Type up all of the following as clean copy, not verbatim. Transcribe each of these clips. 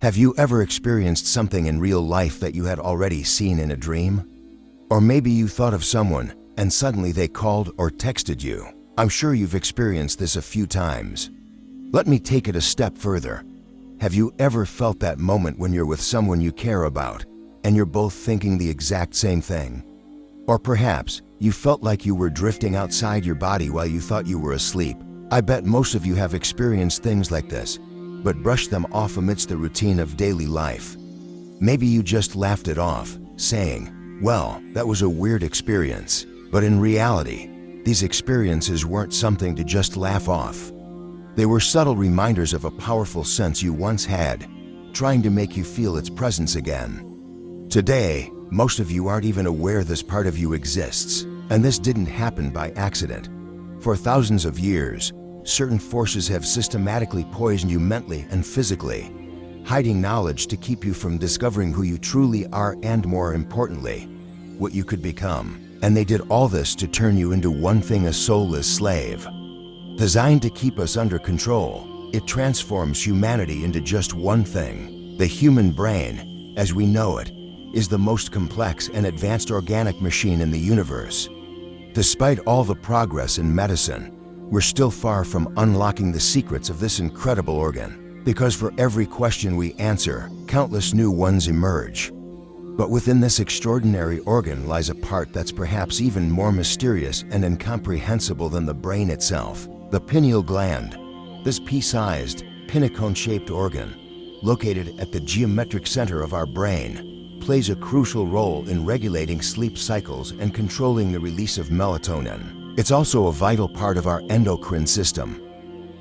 Have you ever experienced something in real life that you had already seen in a dream? Or maybe you thought of someone and suddenly they called or texted you. I'm sure you've experienced this a few times. Let me take it a step further. Have you ever felt that moment when you're with someone you care about and you're both thinking the exact same thing? Or perhaps you felt like you were drifting outside your body while you thought you were asleep. I bet most of you have experienced things like this, but brushed them off amidst the routine of daily life. Maybe you just laughed it off, saying, "Well, that was a weird experience." But in reality, these experiences weren't something to just laugh off. They were subtle reminders of a powerful sense you once had, trying to make you feel its presence again. Today, most of you aren't even aware this part of you exists, and this didn't happen by accident. For thousands of years, certain forces have systematically poisoned you mentally and physically, hiding knowledge to keep you from discovering who you truly are and, more importantly, what you could become. And they did all this to turn you into one thing: a soulless slave. Designed to keep us under control, it transforms humanity into just one thing. The human brain, as we know it, is the most complex and advanced organic machine in the universe. Despite all the progress in medicine, we're still far from unlocking the secrets of this incredible organ, because for every question we answer, countless new ones emerge. But within this extraordinary organ lies a part that's perhaps even more mysterious and incomprehensible than the brain itself: the pineal gland. This pea-sized, pinnacle-shaped organ, located at the geometric center of our brain, plays a crucial role in regulating sleep cycles and controlling the release of melatonin. It's also a vital part of our endocrine system.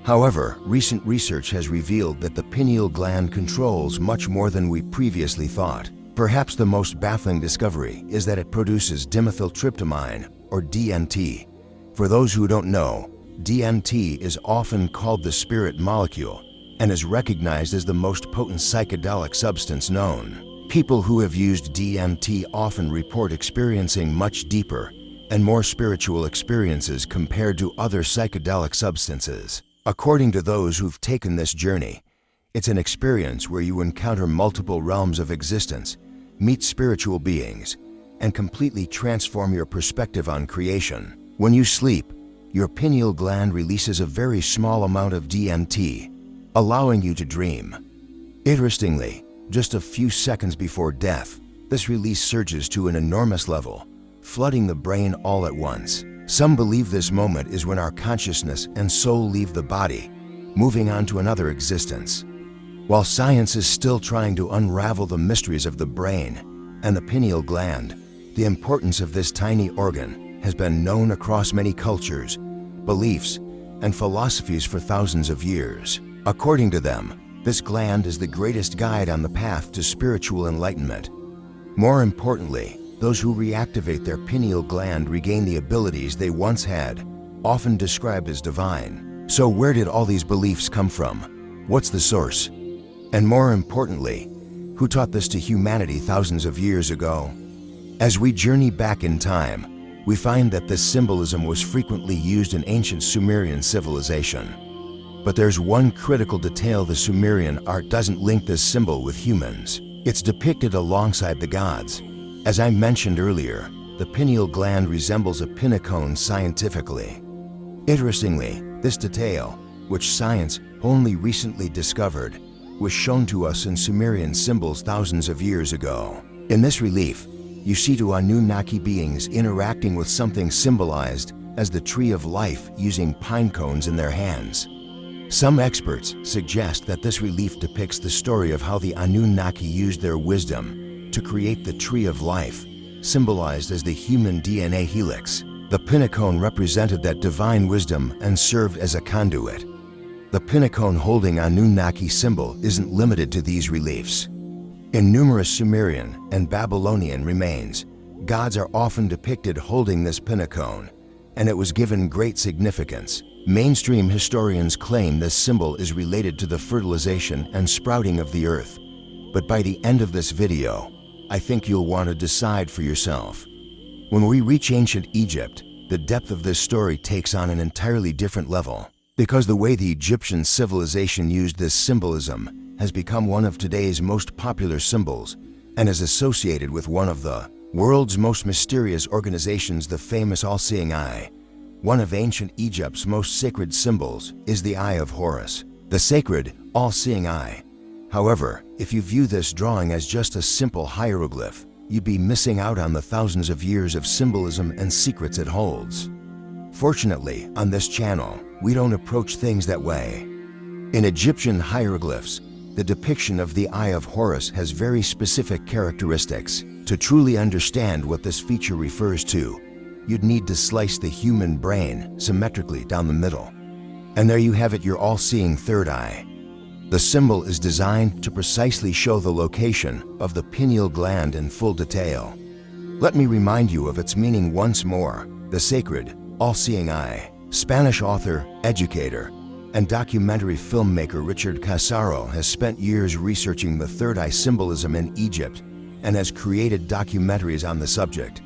However, recent research has revealed that the pineal gland controls much more than we previously thought. Perhaps the most baffling discovery is that it produces dimethyltryptamine, or DMT. For those who don't know, DMT is often called the spirit molecule and is recognized as the most potent psychedelic substance known. People who have used DMT often report experiencing much deeper and more spiritual experiences compared to other psychedelic substances. According to those who've taken this journey, it's an experience where you encounter multiple realms of existence, meet spiritual beings, and completely transform your perspective on creation. When you sleep, your pineal gland releases a very small amount of DMT, allowing you to dream. Interestingly, just a few seconds before death, this release surges to an enormous level, flooding the brain all at once. Some believe this moment is when our consciousness and soul leave the body, moving on to another existence. While science is still trying to unravel the mysteries of the brain and the pineal gland, the importance of this tiny organ has been known across many cultures, beliefs, and philosophies for thousands of years. According to them, this gland is the greatest guide on the path to spiritual enlightenment. More importantly, those who reactivate their pineal gland regain the abilities they once had, often described as divine. So where did all these beliefs come from? What's the source? And more importantly, who taught this to humanity thousands of years ago? As we journey back in time, we find that this symbolism was frequently used in ancient Sumerian civilization. But there's one critical detail: the Sumerian art doesn't link this symbol with humans. It's depicted alongside the gods. As I mentioned earlier, the pineal gland resembles a pinnacone scientifically. Interestingly, this detail, which science only recently discovered, was shown to us in Sumerian symbols thousands of years ago. In this relief, you see two Anunnaki beings interacting with something symbolized as the tree of life, using pine cones in their hands. Some experts suggest that this relief depicts the story of how the Anunnaki used their wisdom to create the tree of life, symbolized as the human DNA helix. The pinnacone represented that divine wisdom and served as a conduit. The pinnacone holding Anunnaki symbol isn't limited to these reliefs. In numerous Sumerian and Babylonian remains, gods are often depicted holding this pinnacone, and it was given great significance. Mainstream historians claim this symbol is related to the fertilization and sprouting of the earth, but by the end of this video, I think you'll want to decide for yourself. When we reach ancient Egypt, the depth of this story takes on an entirely different level, because the way the Egyptian civilization used this symbolism has become one of today's most popular symbols and is associated with one of the world's most mysterious organizations, the famous all-seeing eye. One of ancient Egypt's most sacred symbols is the Eye of Horus, the sacred, all-seeing eye. However, if you view this drawing as just a simple hieroglyph, you'd be missing out on the thousands of years of symbolism and secrets it holds. Fortunately, on this channel, we don't approach things that way. In Egyptian hieroglyphs, the depiction of the Eye of Horus has very specific characteristics. To truly understand what this feature refers to, you'd need to slice the human brain symmetrically down the middle. And there you have it, your all-seeing third eye. The symbol is designed to precisely show the location of the pineal gland in full detail. Let me remind you of its meaning once more. The sacred, all-seeing eye. Spanish author, educator, and documentary filmmaker Richard Casaro has spent years researching the third eye symbolism in Egypt and has created documentaries on the subject.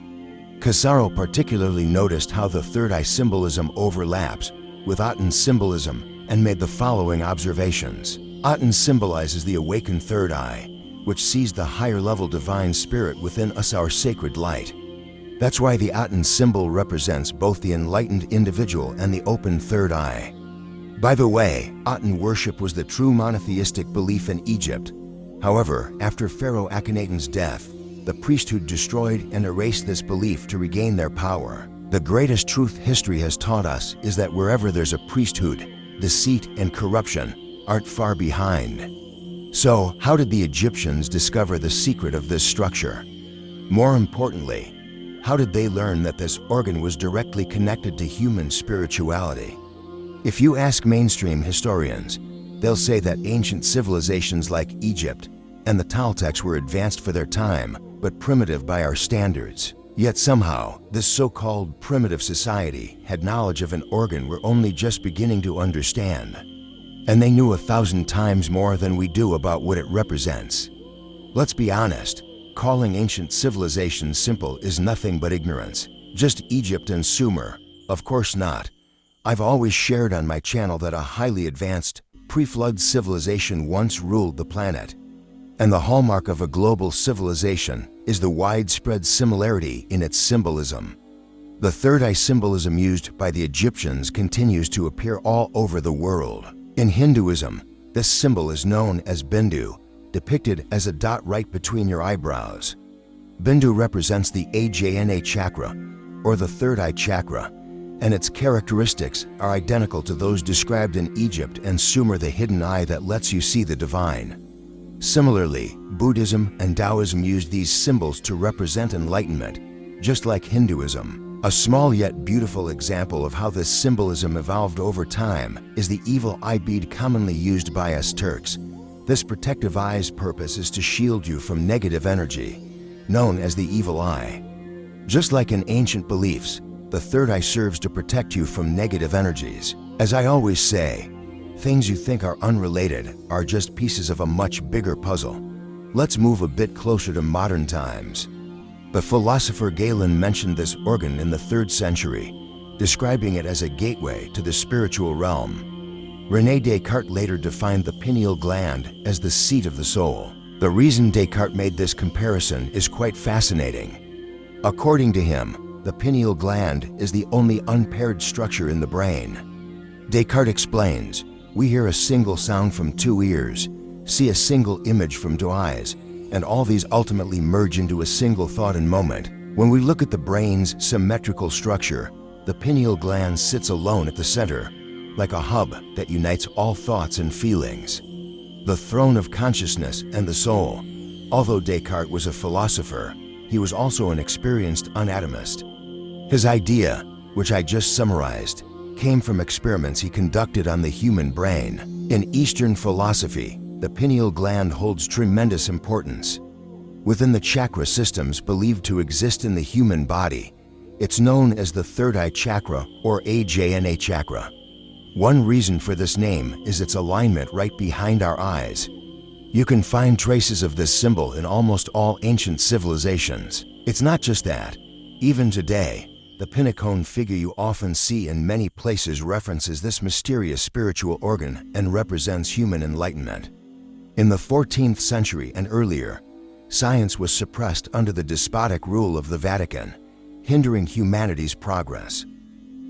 Casaro particularly noticed how the third eye symbolism overlaps with Aten symbolism and made the following observations. Aten symbolizes the awakened third eye, which sees the higher level divine spirit within us, our sacred light. That's why the Aten symbol represents both the enlightened individual and the open third eye. By the way, Aten worship was the true monotheistic belief in Egypt. However, after Pharaoh Akhenaten's death, the priesthood destroyed and erased this belief to regain their power. The greatest truth history has taught us is that wherever there's a priesthood, deceit and corruption aren't far behind. So, how did the Egyptians discover the secret of this structure? More importantly, how did they learn that this organ was directly connected to human spirituality? If you ask mainstream historians, they'll say that ancient civilizations like Egypt and the Toltecs were advanced for their time, but primitive by our standards. Yet somehow, this so-called primitive society had knowledge of an organ we're only just beginning to understand. And they knew 1,000 times more than we do about what it represents. Let's be honest, calling ancient civilizations simple is nothing but ignorance. Just Egypt and Sumer? Of course not. I've always shared on my channel that a highly advanced, pre-flood civilization once ruled the planet. And the hallmark of a global civilization is the widespread similarity in its symbolism. The third eye symbolism used by the Egyptians continues to appear all over the world. In Hinduism, this symbol is known as Bindu, depicted as a dot right between your eyebrows. Bindu represents the Ajna chakra, or the third eye chakra, and its characteristics are identical to those described in Egypt and Sumer, the hidden eye that lets you see the divine. Similarly, Buddhism and Taoism used these symbols to represent enlightenment, just like Hinduism. A small yet beautiful example of how this symbolism evolved over time is the evil eye bead commonly used by us Turks. This protective eye's purpose is to shield you from negative energy, known as the evil eye. Just like in ancient beliefs, the third eye serves to protect you from negative energies. As I always say, things you think are unrelated are just pieces of a much bigger puzzle. Let's move a bit closer to modern times. The philosopher Galen mentioned this organ in the 3rd century, describing it as a gateway to the spiritual realm. René Descartes later defined the pineal gland as the seat of the soul. The reason Descartes made this comparison is quite fascinating. According to him, the pineal gland is the only unpaired structure in the brain. Descartes explains, we hear a single sound from 2 ears, see a single image from 2 eyes, and all these ultimately merge into a single thought and moment. When we look at the brain's symmetrical structure, the pineal gland sits alone at the center, like a hub that unites all thoughts and feelings. The throne of consciousness and the soul. Although Descartes was a philosopher, he was also an experienced anatomist. His idea, which I just summarized, came from experiments he conducted on the human brain. In Eastern philosophy, the pineal gland holds tremendous importance. Within the chakra systems believed to exist in the human body, it's known as the third eye chakra or Ajna chakra. One reason for this name is its alignment right behind our eyes. You can find traces of this symbol in almost all ancient civilizations. It's not just that. Even today, the pinnacone figure you often see in many places references this mysterious spiritual organ and represents human enlightenment. In the 14th century and earlier, science was suppressed under the despotic rule of the Vatican, hindering humanity's progress.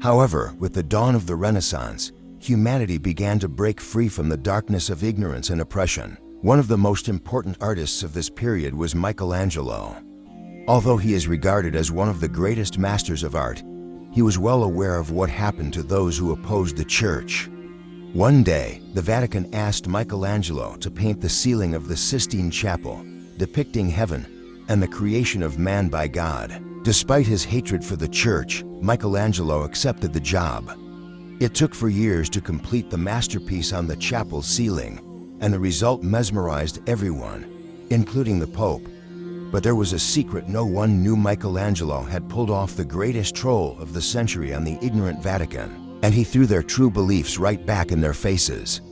However, with the dawn of the Renaissance, humanity began to break free from the darkness of ignorance and oppression. One of the most important artists of this period was Michelangelo. Although he is regarded as one of the greatest masters of art, he was well aware of what happened to those who opposed the Church. One day, the Vatican asked Michelangelo to paint the ceiling of the Sistine Chapel, depicting heaven and the creation of man by God. Despite his hatred for the Church, Michelangelo accepted the job. It took for years to complete the masterpiece on the chapel's ceiling, and the result mesmerized everyone, including the Pope. But there was a secret: no one knew Michelangelo had pulled off the greatest troll of the century on the ignorant Vatican, and he threw their true beliefs right back in their faces.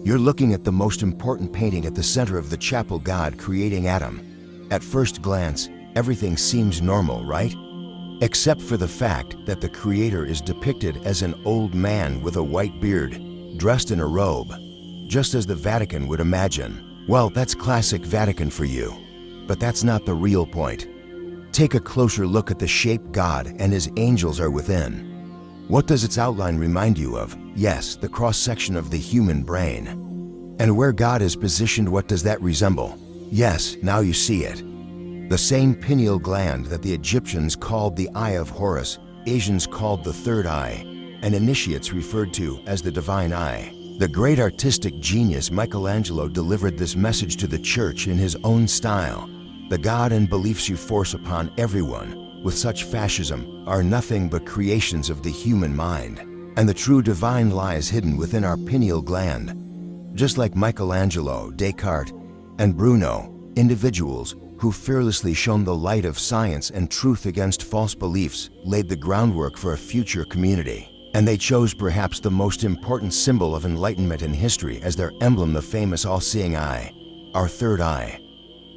You're looking at the most important painting at the center of the chapel, God creating Adam. At first glance, everything seems normal, right? Except for the fact that the Creator is depicted as an old man with a white beard, dressed in a robe, just as the Vatican would imagine. Well, that's classic Vatican for you. But that's not the real point. Take a closer look at the shape God and His angels are within. What does its outline remind you of? Yes, the cross-section of the human brain. And where God is positioned, what does that resemble? Yes, now you see it. The same pineal gland that the Egyptians called the Eye of Horus, Asians called the third eye, and initiates referred to as the divine eye. The great artistic genius Michelangelo delivered this message to the Church in his own style. The God and beliefs you force upon everyone with such fascism are nothing but creations of the human mind, and the true divine lies hidden within our pineal gland. Just like Michelangelo, Descartes, and Bruno, individuals who fearlessly shone the light of science and truth against false beliefs laid the groundwork for a future community. And they chose perhaps the most important symbol of enlightenment in history as their emblem, the famous all-seeing eye, our third eye.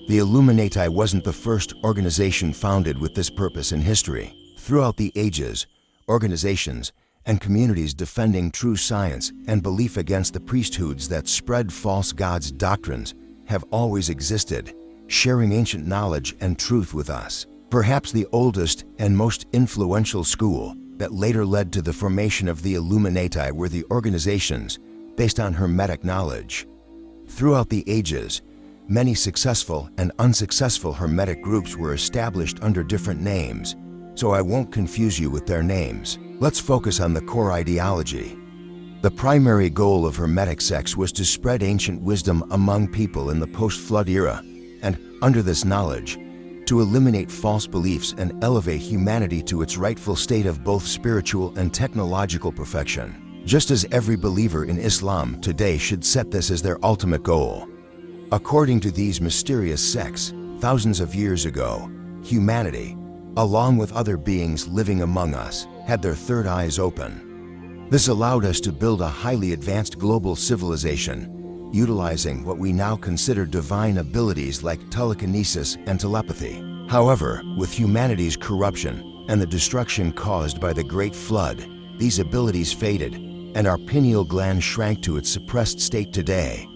The Illuminati wasn't the first organization founded with this purpose in history. Throughout the ages, organizations and communities defending true science and belief against the priesthoods that spread false gods' doctrines have always existed, sharing ancient knowledge and truth with us. Perhaps the oldest and most influential school that later led to the formation of the Illuminati were the organizations based on Hermetic knowledge. Throughout the ages, many successful and unsuccessful Hermetic groups were established under different names, so I won't confuse you with their names. Let's focus on the core ideology. The primary goal of Hermetic sects was to spread ancient wisdom among people in the post-flood era, and, under this knowledge, to eliminate false beliefs and elevate humanity to its rightful state of both spiritual and technological perfection. Just as every believer in Islam today should set this as their ultimate goal. According to these mysterious sects, thousands of years ago, humanity, along with other beings living among us, had their third eyes open. This allowed us to build a highly advanced global civilization, utilizing what we now consider divine abilities like telekinesis and telepathy. However, with humanity's corruption and the destruction caused by the Great Flood, these abilities faded, and our pineal gland shrank to its suppressed state today.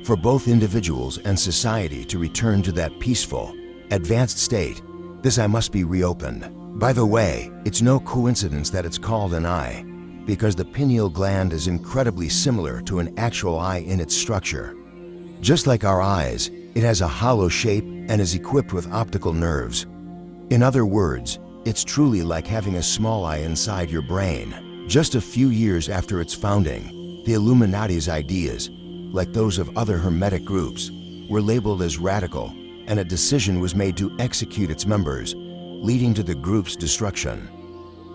For both individuals and society to return to that peaceful, advanced state, this eye must be reopened. By the way, it's no coincidence that it's called an eye, because the pineal gland is incredibly similar to an actual eye in its structure. Just like our eyes, it has a hollow shape and is equipped with optical nerves. In other words, it's truly like having a small eye inside your brain. Just a few years after its founding, the Illuminati's ideas, like those of other Hermetic groups, were labeled as radical, and a decision was made to execute its members, leading to the group's destruction.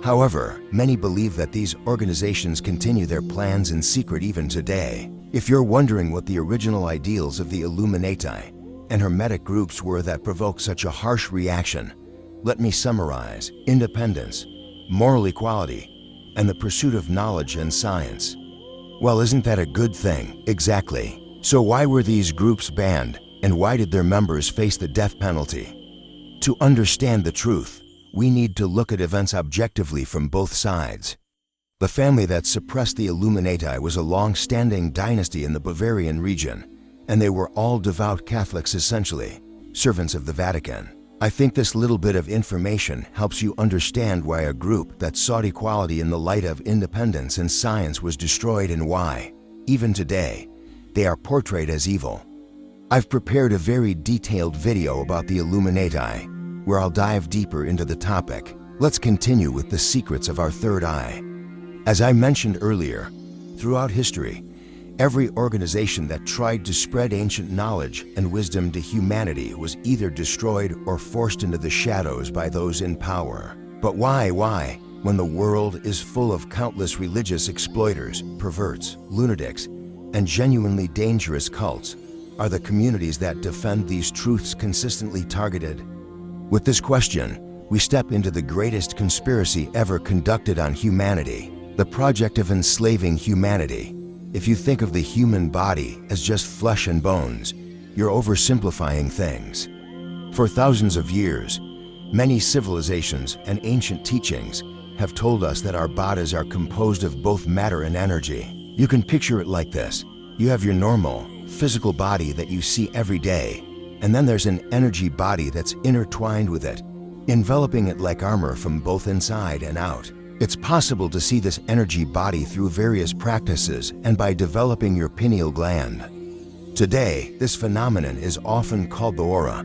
However, many believe that these organizations continue their plans in secret even today. If you're wondering what the original ideals of the Illuminati and Hermetic groups were that provoked such a harsh reaction, let me summarize: independence, moral equality, and the pursuit of knowledge and science. Well, isn't that a good thing? Exactly. So why were these groups banned, and why did their members face the death penalty? To understand the truth, we need to look at events objectively from both sides. The family that suppressed the Illuminati was a long-standing dynasty in the Bavarian region, and they were all devout Catholics essentially, servants of the Vatican. I think this little bit of information helps you understand why a group that sought equality in the light of independence and science was destroyed and why, even today, they are portrayed as evil. I've prepared a very detailed video about the Illuminati, where I'll dive deeper into the topic. Let's continue with the secrets of our third eye. As I mentioned earlier, throughout history, every organization that tried to spread ancient knowledge and wisdom to humanity was either destroyed or forced into the shadows by those in power. But why, when the world is full of countless religious exploiters, perverts, lunatics, and genuinely dangerous cults, are the communities that defend these truths consistently targeted? With this question, we step into the greatest conspiracy ever conducted on humanity, the project of enslaving humanity. If you think of the human body as just flesh and bones, you're oversimplifying things. For thousands of years, many civilizations and ancient teachings have told us that our bodies are composed of both matter and energy. You can picture it like this. You have your normal, physical body that you see every day, and then there's an energy body that's intertwined with it, enveloping it like armor from both inside and out. It's possible to see this energy body through various practices and by developing your pineal gland. Today, this phenomenon is often called the aura.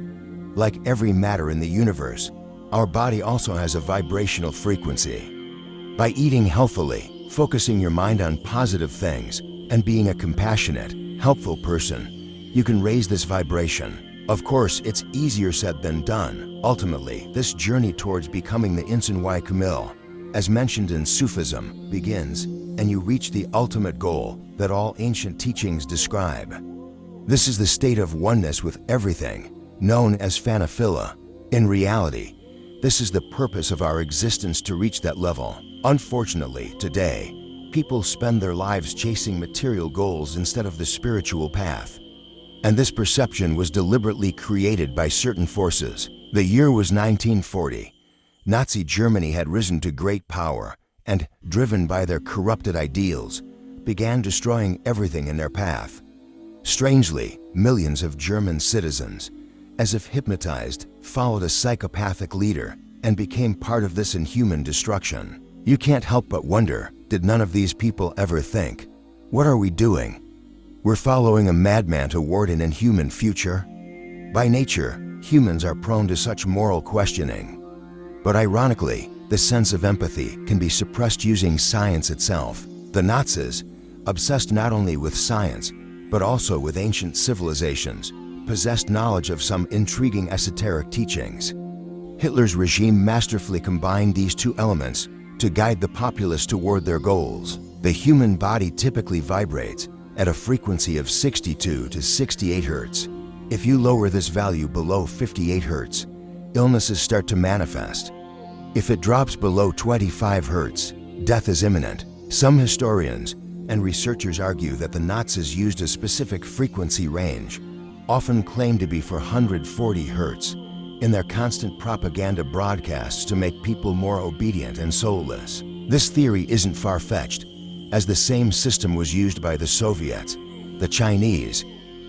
Like every matter in the universe, our body also has a vibrational frequency. By eating healthily, focusing your mind on positive things, and being a compassionate, helpful person, you can raise this vibration. Of course, it's easier said than done. Ultimately, this journey towards becoming the Insan y Kamil, as mentioned in Sufism, begins, and you reach the ultimate goal that all ancient teachings describe. This is the state of oneness with everything, known as Phanophyla. In reality, this is the purpose of our existence, to reach that level. Unfortunately, today, people spend their lives chasing material goals instead of the spiritual path. And this perception was deliberately created by certain forces. The year was 1940. Nazi Germany had risen to great power and, driven by their corrupted ideals, began destroying everything in their path. Strangely, millions of German citizens, as if hypnotized, followed a psychopathic leader and became part of this inhuman destruction. You can't help but wonder, did none of these people ever think, what are we doing? We're following a madman toward an inhuman future? By nature, humans are prone to such moral questioning. But ironically, the sense of empathy can be suppressed using science itself. The Nazis, obsessed not only with science, but also with ancient civilizations, possessed knowledge of some intriguing esoteric teachings. Hitler's regime masterfully combined these two elements to guide the populace toward their goals. The human body typically vibrates at a frequency of 62 to 68 Hz. If you lower this value below 58 Hz, illnesses start to manifest. If it drops below 25 Hz, death is imminent. Some historians and researchers argue that the Nazis used a specific frequency range, often claimed to be 440 Hz, in their constant propaganda broadcasts to make people more obedient and soulless. This theory isn't far-fetched, as the same system was used by the Soviets, the Chinese,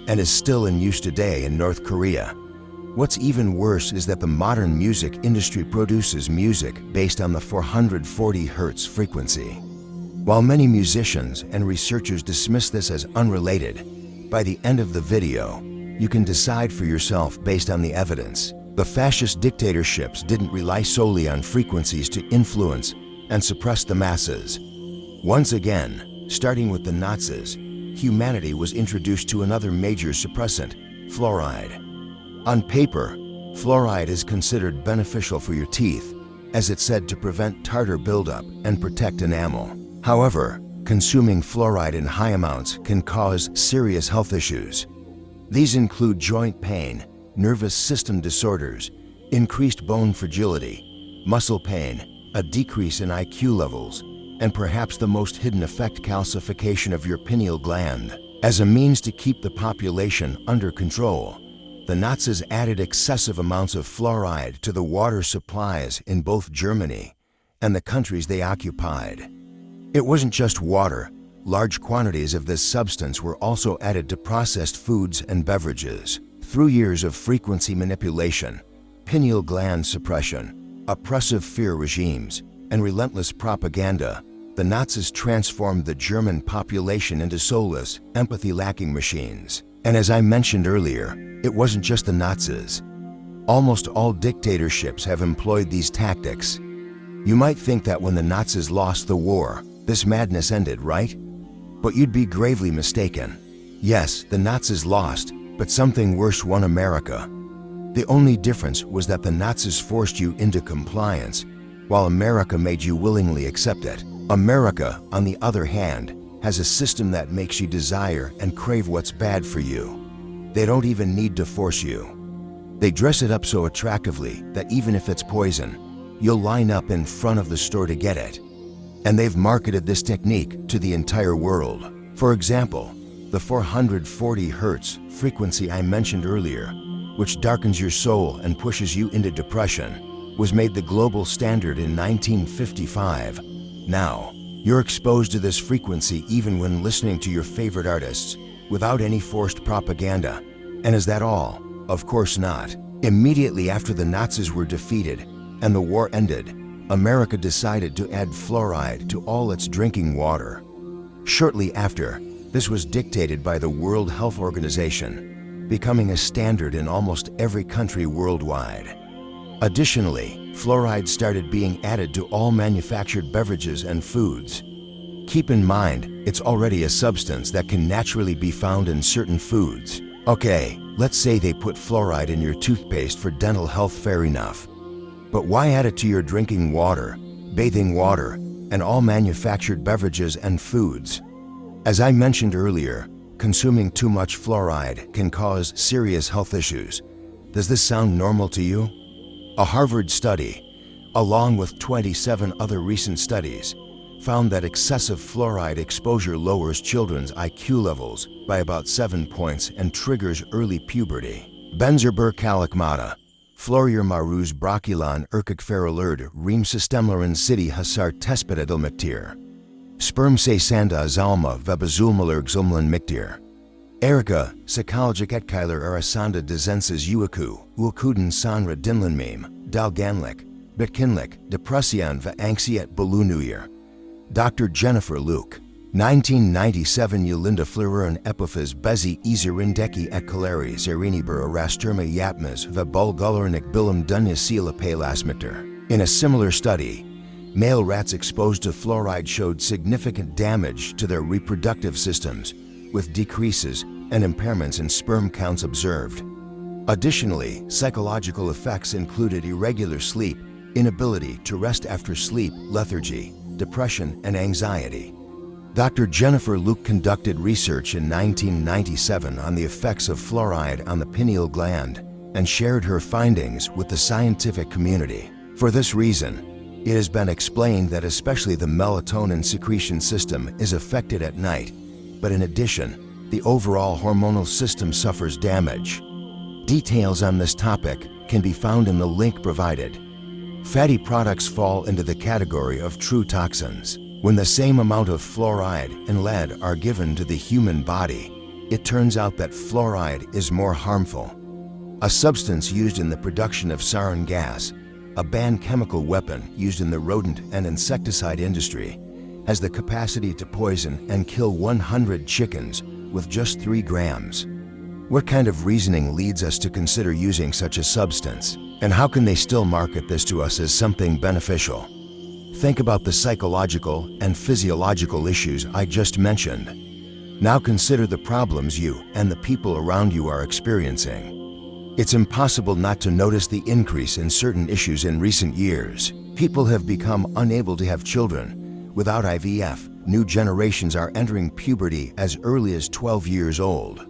and is still in use today in North Korea. What's even worse is that the modern music industry produces music based on the 440 Hz frequency. While many musicians and researchers dismiss this as unrelated, by the end of the video, you can decide for yourself based on the evidence. The fascist dictatorships didn't rely solely on frequencies to influence and suppress the masses. Once again, starting with the Nazis, humanity was introduced to another major suppressant, fluoride. On paper, fluoride is considered beneficial for your teeth, as it's said to prevent tartar buildup and protect enamel. However, consuming fluoride in high amounts can cause serious health issues. These include joint pain, nervous system disorders, increased bone fragility, muscle pain, a decrease in IQ levels, and perhaps the most hidden effect, calcification of your pineal gland. As a means to keep the population under control, the Nazis added excessive amounts of fluoride to the water supplies in both Germany and the countries they occupied. It wasn't just water. large quantities of this substance were also added to processed foods and beverages. Through years of frequency manipulation, pineal gland suppression, oppressive fear regimes, and relentless propaganda, the Nazis transformed the German population into soulless, empathy-lacking machines. And as I mentioned earlier, it wasn't just the Nazis. Almost all dictatorships have employed these tactics. You might think that when the Nazis lost the war, this madness ended, right? But you'd be gravely mistaken. Yes, the Nazis lost, but something worse won America. The only difference was that the Nazis forced you into compliance, while America made you willingly accept it. America, on the other hand, has a system that makes you desire and crave what's bad for you. They don't even need to force you. They dress it up so attractively that even if it's poison, you'll line up in front of the store to get it. And they've marketed this technique to the entire world. For example, the 440 Hz frequency I mentioned earlier, which darkens your soul and pushes you into depression, was made the global standard in 1955. Now, you're exposed to this frequency even when listening to your favorite artists, without any forced propaganda. And is that all? Of course not. Immediately after the Nazis were defeated and the war ended, America decided to add fluoride to all its drinking water. Shortly after, this was dictated by the World Health Organization, becoming a standard in almost every country worldwide. Additionally, fluoride started being added to all manufactured beverages and foods. Keep in mind, it's already a substance that can naturally be found in certain foods. Okay, let's say they put fluoride in your toothpaste for dental health, fair enough. But why add it to your drinking water, bathing water, and all manufactured beverages and foods? As I mentioned earlier, consuming too much fluoride can cause serious health issues. Does this sound normal to you? A Harvard study, along with 27 other recent studies, found that excessive fluoride exposure lowers children's IQ levels by about 7 points and triggers early puberty. Benzerber-Kalikmata, Florier Maruz Brocculon Erkek Reem Systemlerin City Hasar Tespedadil Miktir. Sperm se Sanda Zalma Vebazulmalerg Zumlan Miktir. Erika, Psychologic Etkeiler Arasanda Desenses Uaku, Uakuden Sanra Dinlanmeme, Dalganlik, Bitkinlik, Depression va Anxiet Balunuyir. Dr. Jennifer Luke, 1997 Yolinda Fleuren Epiphys Bezi Izerindeki Ekalari Zerinibur Arasturma Yapmas va Bulgullernik Bilam Dunya Sila Palasmiter. In a similar study, male rats exposed to fluoride showed significant damage to their reproductive systems, with decreases and impairments in sperm counts observed. Additionally, psychological effects included irregular sleep, inability to rest after sleep, lethargy, depression, and anxiety. Dr. Jennifer Luke conducted research in 1997 on the effects of fluoride on the pineal gland and shared her findings with the scientific community. For this reason, it has been explained that especially the melatonin secretion system is affected at night, but in addition, the overall hormonal system suffers damage. Details on this topic can be found in the link provided. Fatty products fall into the category of true toxins. When the same amount of fluoride and lead are given to the human body, it turns out that fluoride is more harmful. A substance used in the production of sarin gas, a banned chemical weapon used in the rodent and insecticide industry, has the capacity to poison and kill 100 chickens with just 3 grams. What kind of reasoning leads us to consider using such a substance? And how can they still market this to us as something beneficial? Think about the psychological and physiological issues I just mentioned. Now consider the problems you and the people around you are experiencing. It's impossible not to notice the increase in certain issues in recent years. People have become unable to have children. Without IVF, new generations are entering puberty as early as 12 years old.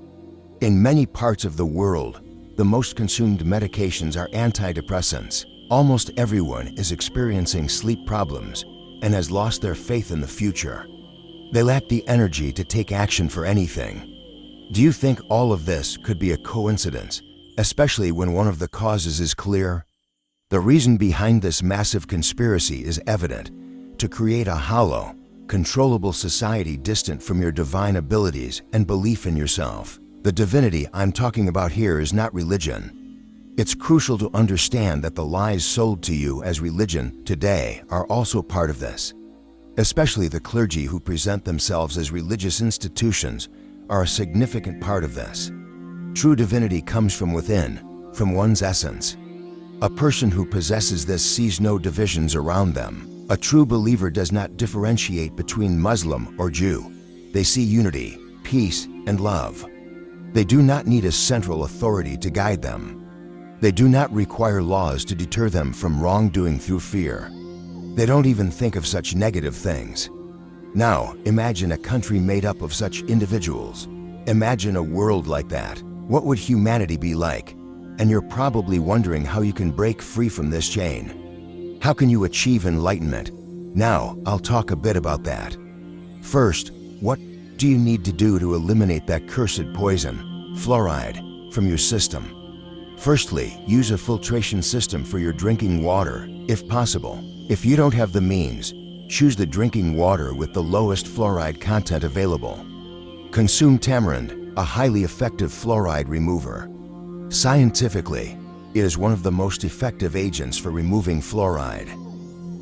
In many parts of the world, the most consumed medications are antidepressants. Almost everyone is experiencing sleep problems and has lost their faith in the future. They lack the energy to take action for anything. Do you think all of this could be a coincidence, especially when one of the causes is clear? The reason behind this massive conspiracy is evident: to create a hollow, controllable society distant from your divine abilities and belief in yourself. The divinity I'm talking about here is not religion. It's crucial to understand that the lies sold to you as religion today are also part of this. Especially the clergy who present themselves as religious institutions are a significant part of this. True divinity comes from within, from one's essence. A person who possesses this sees no divisions around them. A true believer does not differentiate between Muslim or Jew. They see unity, peace, and love. They do not need a central authority to guide them. They do not require laws to deter them from wrongdoing through fear. They don't even think of such negative things. Now, imagine a country made up of such individuals. Imagine a world like that. What would humanity be like? And you're probably wondering how you can break free from this chain. How can you achieve enlightenment? Now, I'll talk a bit about that. First, what do you need to do to eliminate that cursed poison, fluoride, from your system? Firstly, use a filtration system for your drinking water, if possible. If you don't have the means, choose the drinking water with the lowest fluoride content available. Consume tamarind, a highly effective fluoride remover. Scientifically, it is one of the most effective agents for removing fluoride.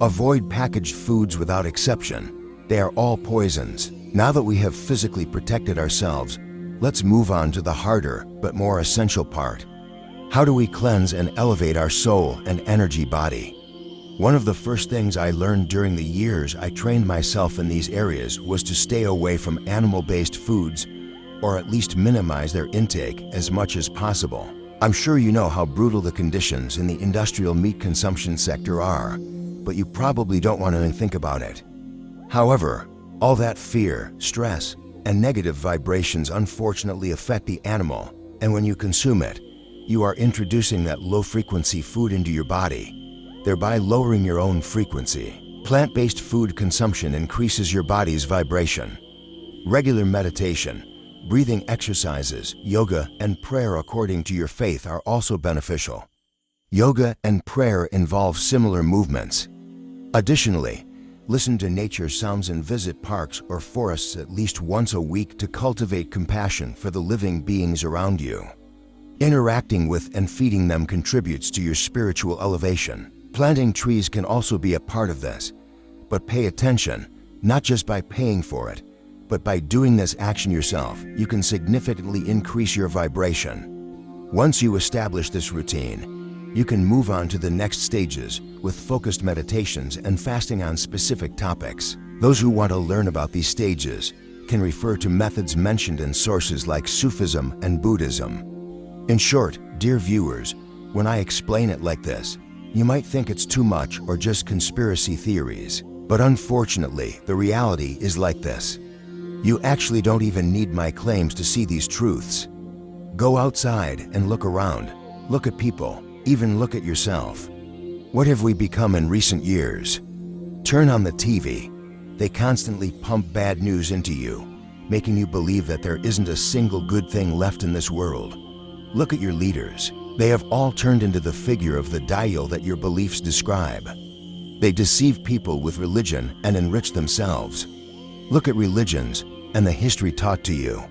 Avoid packaged foods without exception. They are all poisons. Now that we have physically protected ourselves, let's move on to the harder but more essential part. How do we cleanse and elevate our soul and energy body? One of the first things I learned during the years I trained myself in these areas was to stay away from animal-based foods, or at least minimize their intake as much as possible. I'm sure you know how brutal the conditions in the industrial meat consumption sector are, but you probably don't want to think about it. However, all that fear, stress, and negative vibrations unfortunately affect the animal, and when you consume it, you are introducing that low-frequency food into your body, thereby lowering your own frequency. Plant-based food consumption increases your body's vibration. Regular meditation, breathing exercises, yoga, and prayer according to your faith are also beneficial. Yoga and prayer involve similar movements. Additionally, listen to nature sounds and visit parks or forests at least once a week to cultivate compassion for the living beings around you. Interacting with and feeding them contributes to your spiritual elevation. Planting trees can also be a part of this, but pay attention, not just by paying for it, but by doing this action yourself, you can significantly increase your vibration. Once you establish this routine, you can move on to the next stages with focused meditations and fasting on specific topics. Those who want to learn about these stages can refer to methods mentioned in sources like Sufism and Buddhism. In short, dear viewers, when I explain it like this, you might think it's too much or just conspiracy theories. But unfortunately, the reality is like this. You actually don't even need my claims to see these truths. Go outside and look around. Look at people, even look at yourself. What have we become in recent years? Turn on the TV. They constantly pump bad news into you, making you believe that there isn't a single good thing left in this world. Look at your leaders. They have all turned into the figure of the dial that your beliefs describe. They deceive people with religion and enrich themselves. Look at religions and the history taught to you.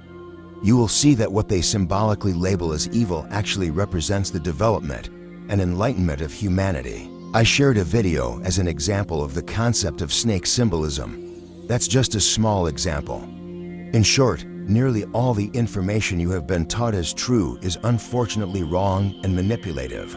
You will see that what they symbolically label as evil actually represents the development and enlightenment of humanity. I shared a video as an example of the concept of snake symbolism. That's just a small example. In short, nearly all the information you have been taught as true is unfortunately wrong and manipulative.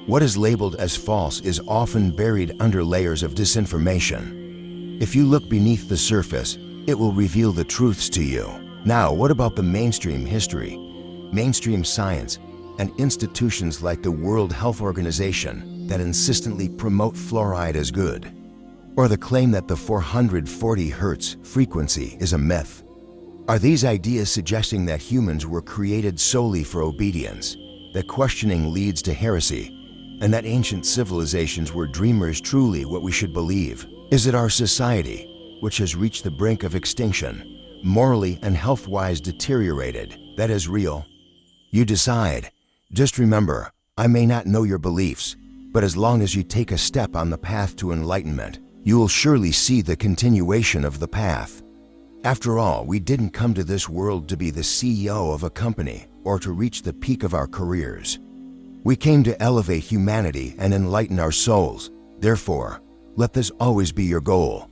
What is labeled as false is often buried under layers of disinformation. If you look beneath the surface, it will reveal the truths to you. Now, what about the mainstream history, mainstream science, and institutions like the World Health Organization that insistently promote fluoride as good? Or the claim that the 440 Hz frequency is a myth? Are these ideas suggesting that humans were created solely for obedience, that questioning leads to heresy, and that ancient civilizations were dreamers truly what we should believe? Is it our society, which has reached the brink of extinction, morally and health-wise deteriorated, that is real? You decide. Just remember, I may not know your beliefs, but as long as you take a step on the path to enlightenment, You will surely see the continuation of the path. After all, we didn't come to this world to be the CEO of a company or to reach the peak of our careers. We came to elevate humanity and enlighten our souls. Therefore, let this always be your goal.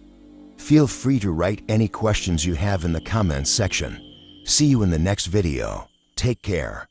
Feel free to write any questions you have in the comments section. See you in the next video. Take care.